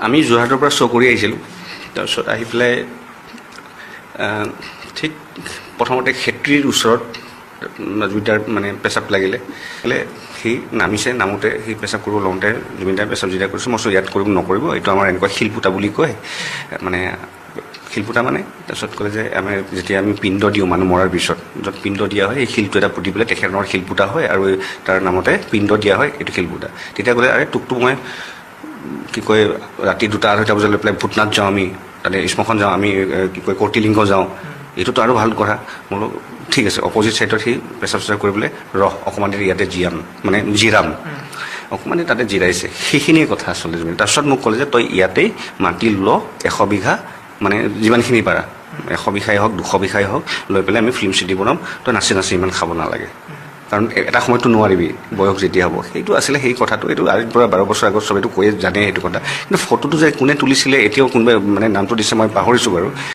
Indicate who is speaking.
Speaker 1: আমি যোৰহাটৰ পৰা শ্ব' কৰি আহিছিলোঁ। তাৰপিছত আহি পেলাই ঠিক প্ৰথমতে খেত্ৰীৰ ওচৰত জুবিনদাৰ মানে পেচাব লাগিলে, সি নামিছে, নামোতে সি পেচাব কৰিব লওঁতে জুবিনদাৰ পেচাব যেতিয়া কৰিছোঁ, মই ইয়াত কৰিব নকৰিব, এইটো আমাৰ এনেকুৱা শিলপুটা বুলি কয়, মানে শিলপুটা মানে তাৰপিছত ক'লে যে আমি যেতিয়া আমি পিণ্ড দিওঁ মানুহ মৰাৰ পিছত, য'ত পিণ্ড দিয়া হয়, এই শিলটো এটা পুতি পেলাই তেখেতৰ শিলপুটা হয় আৰু তাৰ নামতে পিণ্ড দিয়া হয়, এইটো শিলপুটা। তেতিয়া ক'লে আৰে তোকতো মই কি কয় ৰাতি 2-2:30 বজাত লৈ পেলাই ভূটনাথ যাওঁ, আমি তাতে শ্মশান যাওঁ, আমি কি কয় কৰ্টিলিংগ যাওঁ, এইটোতো আৰু ভাল কথা। বোলো ঠিক আছে, অপজিট ছাইডত সি পেচাব চেচাব কৰি পেলাই অকণমান দেৰি ইয়াতে জিৰাম অকণমান তাতে জিৰাইছে, সেইখিনিয়ে কথা আচলতে জুবিন। তাৰপিছত মোক ক'লে যে তই ইয়াতেই মাটি ল 100 বিঘা, মানে যিমানখিনি পাৰা, 100 বিঘাই হওক 200 বিঘাই হওক, লৈ পেলাই আমি ফিল্ম চিটি বনাম, তই নাচি নাচি ইমান খাব নালাগে, কাৰণ এটা সময়তো নোৱাৰিবি, বয়স যেতিয়া হ'ব। সেইটো আছিলে সেই কথাটো। এইটো আজিৰ পৰা 12 বছৰ আগত চবেইটো কৈয়ে জানে সেইটো কথা, কিন্তু ফটোটো যে কোনে তুলিছিলে এতিয়াও কোনোবাই মানে নামটো দিছে মই পাহৰিছোঁ বাৰু।